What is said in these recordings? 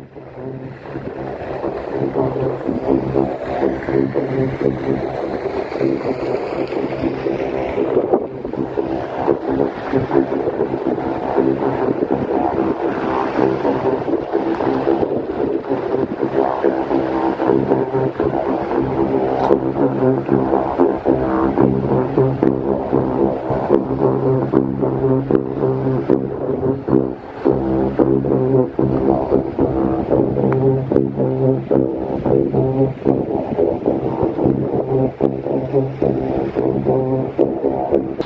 So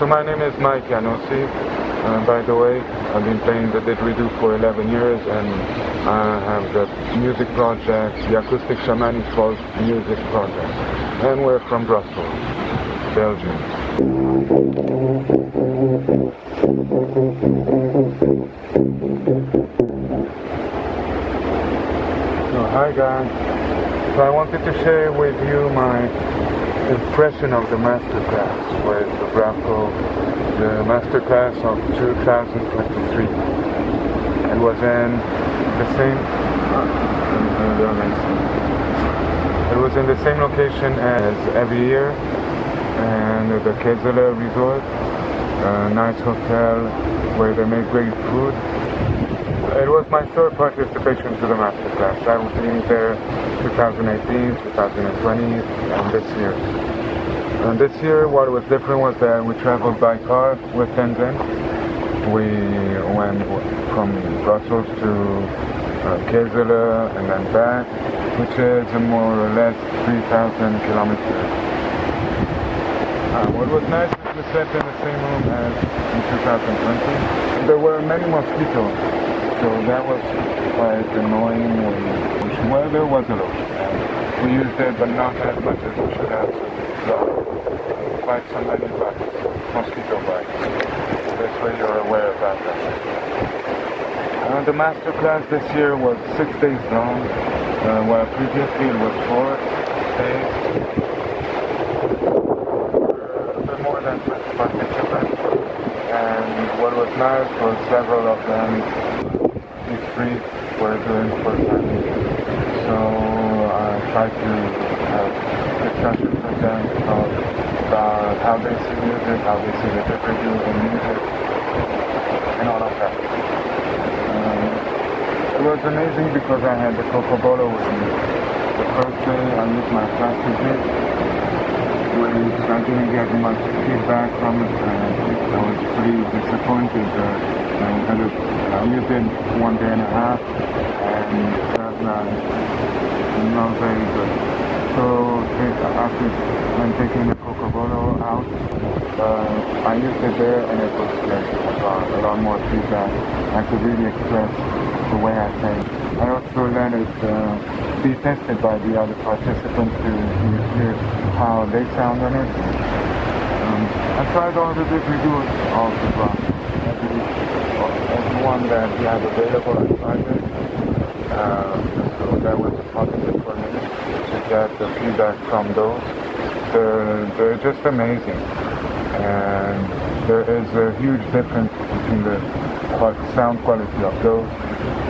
my name is Ianosi. By the way, I've been playing the didgeridoo for 11 years, and I have the music project, the Acoustic Shamanic Folk Music Project. And we're from Brussels, Belgium. So hi guys. So I wanted to share with you my impression of the Masterclass with Dubravko, the Masterclass of 2023. It was in the same location as every year, and the Kezela Resort, a nice hotel where they make great food. It was my third participation to the Masterclass. I was there 2018, 2020, and this year. And this year what was different was that we traveled by car with Tenzin. We went from Brussels to Kezela and then back, which is more or less 3,000 kilometers. What was nice is we slept in the same room as in 2020. There were many mosquitoes, so that was quite annoying. The weather was a lot. We used it, but not as much as we should have. So quite some many bites, mosquito bites. This way you're aware about that. The Masterclass this year was 6 days long, while previously it was 4 days. A bit more than 20 participants. And what was nice was several of them, these three, were doing first time. So I tried to have discussions with them about how they see music, how they see the didgeridoo in music, and all of that. It was amazing because I had the Coca-Cola with me. The first day I used my plastic disc, which I didn't get much feedback from it, and I was pretty disappointed. I used it 1.5 days, and that's not very good. So after taking the Coca-Cola out, I used it there, and it was great. I got a lot more feedback. I could really express the way I think. I also let it be tested by the other participants to hear how they sound on it. I tried all the didgeridoos of the block. Everyone that we have available, I tried it. So that was positive for me to get the feedback from those. They're just amazing. And there is a huge difference between the sound quality of those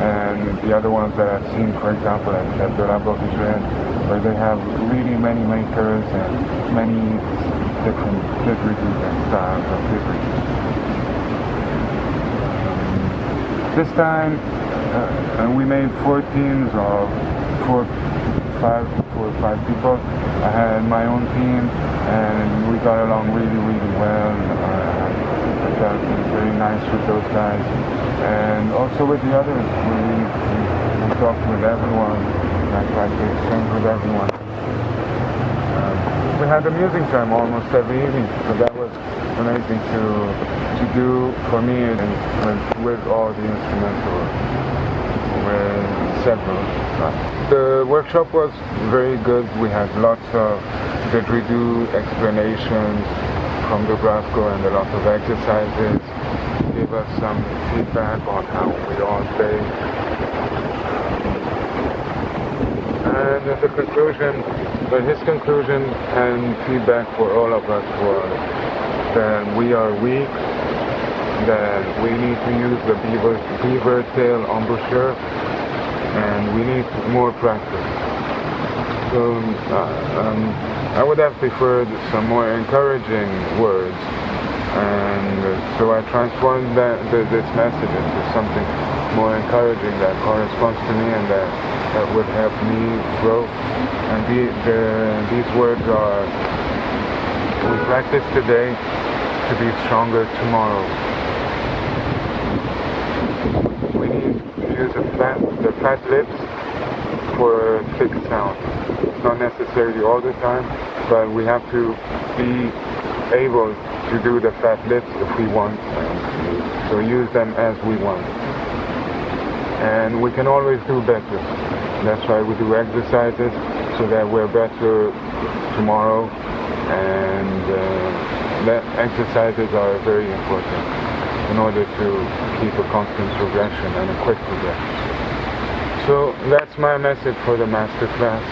and the other ones that I've seen, for example, at the Laboratoire, where they have really many makers and many different didgeridoos and styles of didgeridoo. This time we made 4 teams of 4 or 5 people. I had my own team and we got along really, really well. I felt very nice with those guys. And also with the others, we talked with everyone. I tried to exchange with everyone. We had a music jam almost every evening, so that was amazing to do for me, and with all the instrumentals, with several. The workshop was very good. We had lots of didgeridoo explanations from Dubravko and a lot of exercises. Gave us some feedback on how we all play. And the conclusion, his conclusion and feedback for all of us was that we are weak, that we need to use the beaver tail embouchure and we need more practice. So I would have preferred some more encouraging words, and so I transformed this message into something more encouraging that corresponds to me and that would help me grow. And these words are: we practice today to be stronger tomorrow. We need to use the fat lips for a fixed sound. It's not necessarily all the time, but we have to be able to do the fat lips if we want, so use them as we want. And we can always do better. That's why we do exercises, so that we're better tomorrow, and exercises are very important in order to keep a constant progression and a quick progression. So that's my message for the Masterclass.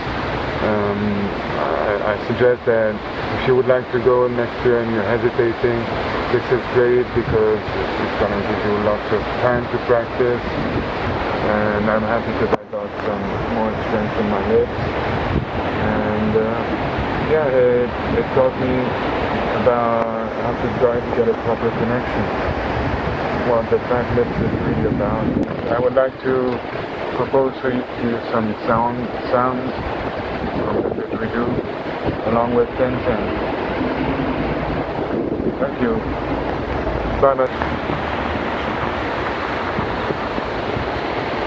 I suggest that if you would like to go next year and you're hesitating, this is great because it's going to give you lots of time to practice, and I'm happy that I got some more strength in my hips, and it taught me about how to try to get a proper connection, what the fat lips is really about. I would like to propose for you some sounds from the didgeridoo along with 10-10. Thank you. Bye-bye.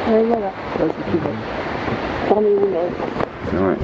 Voilà, vas-y, tu vas. Formez-vous là. Ouais.